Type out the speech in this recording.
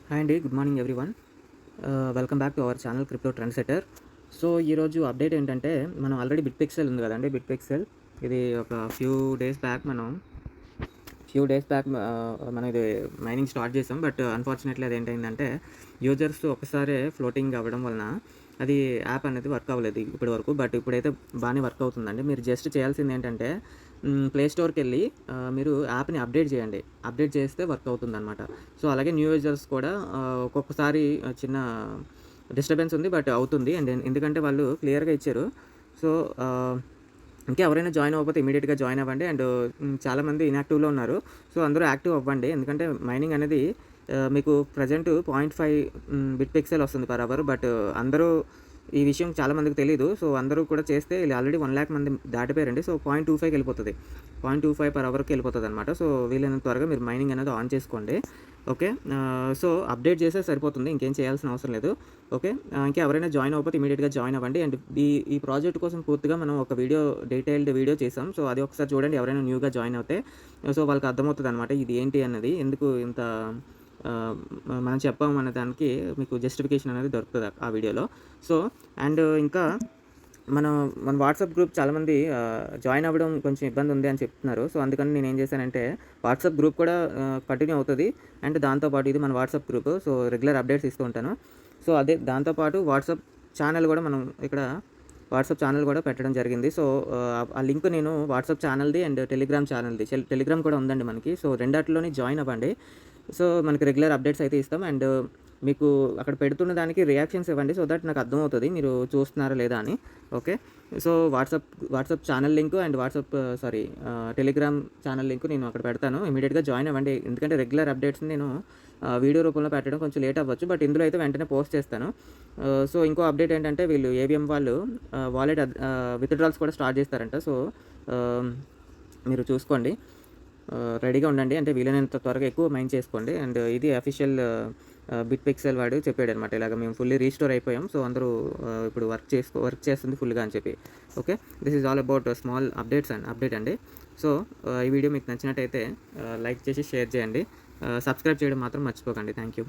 Hi అండి, good morning everyone. Welcome back to our channel crypto trend setter. So ఈరోజు update ఏంటంటే, మనం already bit pixel ఉంది కదండి. బిట్ పిక్సెల్ ఇది ఒక ఫ్యూ డేస్ బ్యాక్ మనం ఇది మైనింగ్ స్టార్ట్ చేసాం. బట్ అన్ఫార్చునేట్లీ అది ఏంటైందంటే, యూజర్స్ ఒకసారి ఫ్లోటింగ్ అవ్వడం వలన అది యాప్ అనేది వర్క్ అవ్వలేదు ఇప్పటి వరకు. బట్ ఇప్పుడైతే బాగానే వర్క్ అవుతుందండి. మీరు జస్ట్ చేయాల్సింది ఏంటంటే, ప్లే స్టోర్కి వెళ్ళి మీరు యాప్ని అప్డేట్ చేయండి. అప్డేట్ చేస్తే వర్క్ అవుతుందన్నమాట. సో అలాగే న్యూ యూజర్స్ కూడా ఒక్కొక్కసారి చిన్న డిస్టర్బెన్స్ ఉంది, బట్ అవుతుంది. అండ్ ఎందుకంటే వాళ్ళు క్లియర్గా ఇచ్చారు. సో ఇంకా ఎవరైనా జాయిన్ అవ్వకపోతే ఇమీడియట్గా జాయిన్ అవ్వండి. అండ్ చాలామంది ఇన్యాక్టివ్లో ఉన్నారు. సో అందరూ యాక్టివ్ అవ్వండి. ఎందుకంటే మైనింగ్ అనేది మీకు ప్రజెంట్ 0.5 బిట్ పిక్సెల్ వస్తుంది పర్ అవర్. బట్ అందరూ ఈ విషయం చాలామందికి తెలీదు. సో అందరూ కూడా చేస్తే ఆల్రెడీ 1,00,000 మంది దాటిపోయారండి. సో 0.25కి వెళ్ళిపోతుంది. 0.25 పర్ అవర్కి వెళ్ళిపోతుంది అనమాట. సో వీలైనంత త్వరగా మీరు మైనింగ్ అనేది ఆన్ చేసుకోండి. ఓకే, సో అప్డేట్ చేస్తే సరిపోతుంది, ఇంకేం చేయాల్సిన అవసరం లేదు. ఓకే, ఇంకా ఎవరైనా జాయిన్ అవ్వకపోతే ఇమీడియట్గా జాయిన్ అవ్వండి. అండ్ ఈ ప్రాజెక్ట్ కోసం పూర్తిగా మనం ఒక డీటెయిల్డ్ వీడియో చేసాం. సో అది ఒకసారి చూడండి, ఎవరైనా న్యూగా జాయిన్ అవుతే. సో వాళ్ళకి అర్థమవుతుంది అనమాట ఇది ఏంటి అన్నది, ఎందుకు ఇంత మనం చెప్పాము అనే దానికి మీకు జస్టిఫికేషన్ అనేది దొరుకుతుంది ఆ వీడియోలో. సో అండ్ ఇంకా మన వాట్సాప్ గ్రూప్ చాలామంది జాయిన్ అవ్వడం కొంచెం ఇబ్బంది ఉంది అని చెప్తున్నారు. సో అందుకని నేను ఏం చేశానంటే, వాట్సాప్ గ్రూప్ కూడా కంటిన్యూ అవుతుంది. అండ్ దాంతోపాటు ఇది మన WhatsApp group. So regular updates ఇస్తూ ఉంటాను. సో అదే దాంతోపాటు వాట్సాప్ ఛానల్ కూడా మనం ఇక్కడ వాట్సాప్ ఛానల్ కూడా పెట్టడం జరిగింది. సో ఆ లింక్ నేను వాట్సాప్ ఛానల్ది అండ్ టెలిగ్రామ్ ఛానల్ది, టెలిగ్రామ్ కూడా ఉందండి మనకి. సో రెండాటిలోని జాయిన్ అవ్వండి. సో మనకి రెగ్యులర్ అప్డేట్స్ అయితే ఇస్తాం. అండ్ మీకు అక్కడ పెడుతున్న దానికి రియాక్షన్స్ ఇవ్వండి, సో దట్ నాకు అర్థమవుతుంది మీరు చూస్తున్నారా లేదా అని. Okay, so WhatsApp channel link and Telegram channel link నేను అక్కడ పెడతాను. ఇమీడియట్గా జాయిన్ అవ్వండి. ఎందుకంటే రెగ్యులర్ అప్డేట్స్ నేను వీడియో రూపంలో పెట్టడం కొంచెం లేట్ అవ్వచ్చు, బట్ ఇందులో అయితే వెంటనే పోస్ట్ చేస్తాను. సో ఇంకో అప్డేట్ ఏంటంటే, వీళ్ళు ఏవిఎం వాళ్ళు వాలెట్ విత్డ్రాల్స్ కూడా స్టార్ట్ చేస్తారంట. సో మీరు చూసుకోండి, రెడీగా ఉండండి. అంటే వీలైనంత త్వరగా ఎక్కువ మైన్ చేసుకోండి. అండ్ ఇది అఫీషియల్ బిట్ పిక్సెల్ వాడు చెప్పాడు అనమాట, ఇలాగ మేము ఫుల్లీ రీస్టోర్ అయిపోయాం. సో అందరూ ఇప్పుడు వర్క్ చేస్తుంది ఫుల్గా అని చెప్పి. Okay, this is all about small update అండి. సో ఈ వీడియో మీకు నచ్చినట్టయితే లైక్ చేసి షేర్ చేయండి. సబ్స్క్రైబ్ చేయడం మాత్రం మర్చిపోకండి. Thank you.